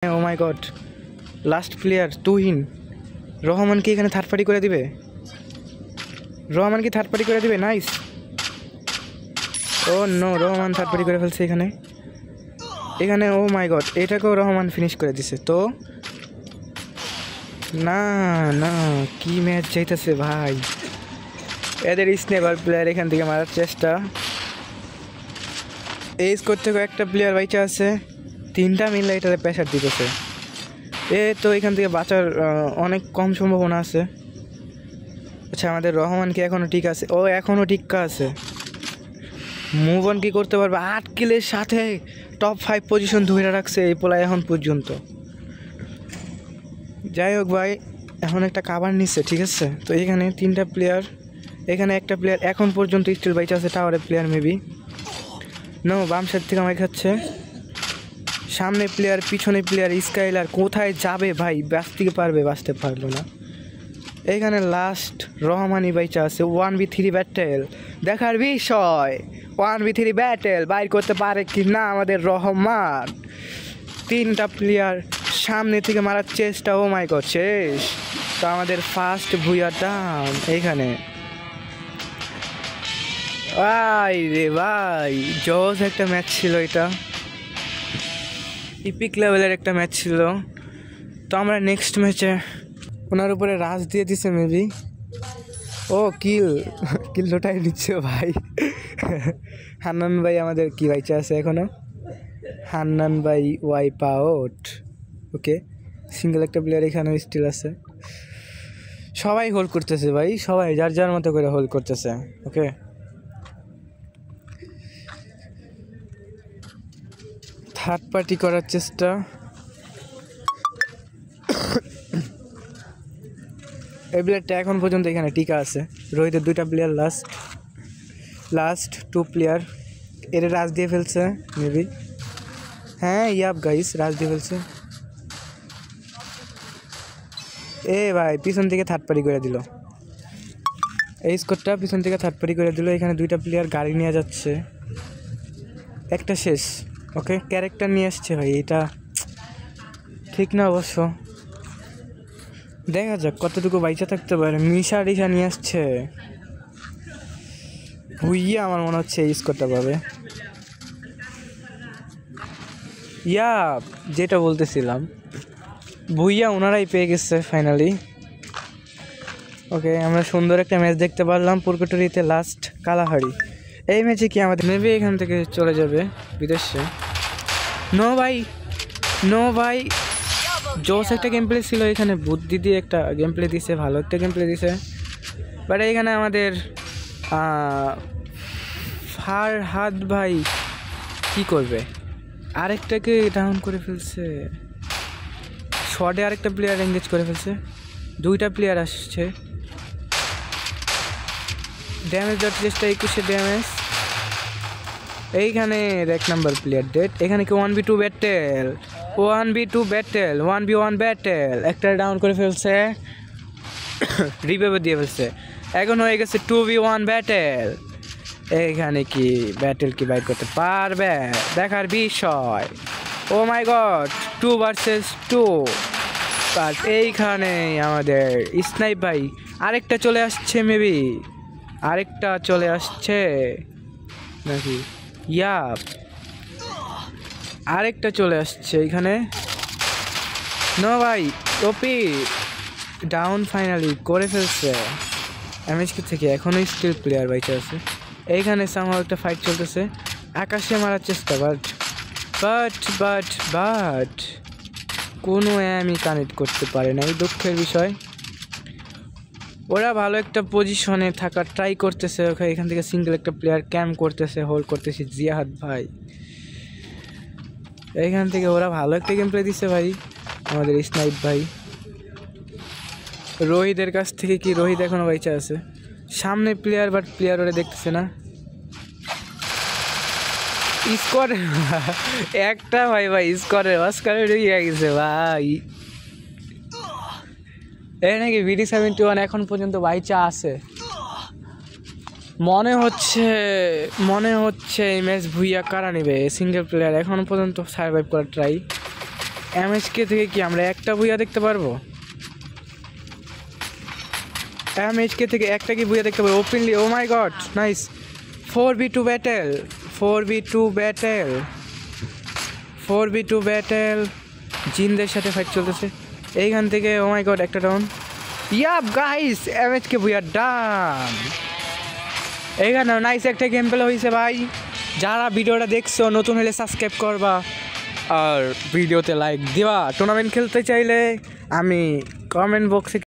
O my god, last player Tuhin. Rahman কি এখানে third party করে দিবে? রহমান কি থার্ড পার্টি করে দিবে? নাইস। ও নো, রহমান থার্ড পার্টি করে ফেলছে এখানে। এখানে ও মাই গড, এটাকেও রহমান ফিনিশ করে দিছে। তো না না, কি ম্যাচ চাইতেছে ভাই। এদের স্নেপার প্লেয়ার এখান থেকে মারার চেষ্টা। এই স্কোর থেকে একটা প্লেয়ার বাইচা আছে, তিনটা মিলে এটাতে প্রেশার দিতেছে। তো এখান থেকে বাঁচার অনেক কম সম্ভাবনা আছে। আচ্ছা, আমাদের রহমান কি এখনও ঠিক আছে? ও এখনও ঠিক আছে। মুভ অন কি করতে পারবে? 8 কিলের সাথে টপ 5 পজিশন ধরে রাখছে এই পোলা এখন পর্যন্ত। যাই হোক ভাই, এখন একটা কাভার নিচ্ছে, ঠিক আছে। তো এখানে 3টা প্লেয়ার, এখানে একটা প্লেয়ার এখন পর্যন্ত স্টিল বাইচা আছে, টাওয়ারের প্লেয়ার মেবি। নো, বাম সাইড থেকে আমাকে খাচ্ছে। সামনে প্লেয়ার, পিছনে প্লেয়ার, স্কাইলার কোথায় যাবে ভাই? বাঁচতে পারবে? বাঁচতে পারলো না। এইখানে লাস্ট রহমানি বাইচা আছে। 1v3 ব্যাটেল দেখার বিষয়। 1v3 ব্যাটেল বাইর করতে পারে কি না আমাদের রহমান। 3টা প্লেয়ার সামনে থেকে মারার চেষ্টা। ও মাই গড, শেষ। তো আমাদের ফার্স্ট ভুইয়া ডাউন এইখানে। ভাই রে ভাই, জজ একটা ম্যাচ ছিল, এটা ইপিক লেভেলের একটা ম্যাচ ছিল। তো আমরা নেক্সট ম্যাচে ওনার উপরে রাজ দিয়ে দিছে মেবি। ও কিল লোটাই নিচ্ছে ভাই। হান্নান ভাই আমাদের কি বাইচা আছে এখনো। হান্নান ভাই ওয়াইপ আউট। ওকে, সিঙ্গেল একটা প্লেয়ার এখানেও স্টিল আছে। সবাই হোল্ড করতেছে ভাই, সবাই যার যার মতো করে হোল্ড করতেছে। ওকে, থার্ড পার্টি করার চেষ্টা। এই প্লেয়ারটা এখন পর্যন্ত এখানে টিকা আছে। রোহিতের 2টা প্লেয়ার, লাস্ট 2 প্লেয়ার। এর রাজ দিয়ে ফেলছে মেবি। হ্যাঁ ইয়াপ গাইস, রাজ দিয়ে ফেলছে। ভাই পিছন থেকে থার্ড পার্টি করে দিল। এই স্কোরটা পিছন থেকে থার্ড পার্টি করে দিল। এখানে 2টা প্লেয়ার গাড়ি নিয়ে যাচ্ছে, একটা শেষ। ওকে, ক্যারেক্টার নিয়ে আসছে ভাই, এটা ঠিক না অবশ্য। দেখা যাক কতটুকু বাইচা থাকতে পারে। মিশা নিয়ে আসছে। ভুইয়া আমার মনে হচ্ছে এই স্কোরটা পাবে। যেটা বলতেছিলাম, ভুইয়া ওনারাই পেয়ে গেছে ফাইনালি। ওকে, আমরা সুন্দর একটা ম্যাচ দেখতে পারলাম পুরকটুরিতে, লাস্ট কালাহারি। এই ম্যাচে কি আমাদের মেবি এখান থেকে চলে যাবে বিদেশে। নো ভাই, জোস একটা গেম প্লে ছিল এখানে, বুদ্ধি দিয়ে একটা গেম প্লে দিছে, ভালো একটা গেম প্লে দিছে। বাট এইখানে আমাদের ফারহাদ ভাই কি করবে? আরেকটাকে ডাউন করে ফেলছে। শর্টে আরেকটা প্লেয়ার এঙ্গেজ করে ফেলছে। 2টা প্লেয়ার আসছে। ড্যামেজ দেওয়ার চেষ্টা, 21 ড্যামেজ। এইখানে 1 নাম্বার প্লেয়ার ডেড। এখানে কি 1v2 ব্যাটেল, 1v1 ব্যাটেল। একটা ডাউন করে ফেলছে, রিভাইভ দিয়ে ফেলছে। এখন হয়ে গেছে 2v1 ব্যাটেল। এইখানে কি ব্যাটেল কি বাইট করতে পারবে? দেখার বিষয়। ও মাই গড, 2 vs 2। বাট এইখানে আমাদের স্নাইপ ভাই আরেকটা চলে আসছে মেবি, আরেকটা চলে আসছে নাকি? আরেকটা চলে আসছে এখানে। নো ভাই, ওপি ডাউন ফাইনালি করে ফেলছে এমএসকে থেকে। এখনো স্টিল প্লেয়ার বাইচা আছে। এইখানে সামহাও একটা ফাইট চলতেছে, আকাশে মারার চেষ্টা। বাট কোনো আমি কানেক্ট করতে পারে না, এই দুঃখের বিষয়। ওরা ভালো একটা পজিশনে থাকার ট্রাই করতেছে। ওখানে এখান থেকে সিঙ্গেল একটা প্লেয়ার ক্যাম্প করতেছে, হোল্ড করতেছে জিয়াদ ভাই। এইখান থেকে ওরা ভালো একটা গেম প্লে দিচ্ছে ভাই আমাদের স্নাইপ ভাই। রোহিতের কাছ থেকে কি, রোহিত এখনো বাইচা আছে। সামনে প্লেয়ার, বাট প্লেয়ার ওরা দেখতেছে না। স্কোয়ার একটা ভাই স্কোয়ারে হয়ে গেছে ভাই। এই নাকি VD71 এখন পর্যন্ত বাইচা আছে মনে হচ্ছে। এই ম্যাচ ভুইয়া কারা নেবে? সিঙ্গেল প্লেয়ার এখন পর্যন্ত সার্ভাইভ করার ট্রাই। এমএচকে থেকে কি আমরা একটা বুইয়া দেখতে পারবো? এমএচকে থেকে একটা কি বুইয়া দেখতে পারবো openly? Oh my god, nice. 4v2 battle, 4v2 battle, 4v2 battle, জিনদের সাথে ফাইট চলতেছে এইখান থেকে। ও মাই গড, একটা down. Yup guys, MHK booyah done. এইখানে নাইস একটা গেম প্লে হয়েছে ভাই। যারা ভিডিওটা দেখছো নতুন হলে সাবস্ক্রাইব করবা আর ভিডিওতে লাইক দিবা। টুর্নামেন্ট খেলতে চাইলে আমি কমেন্ট বক্সে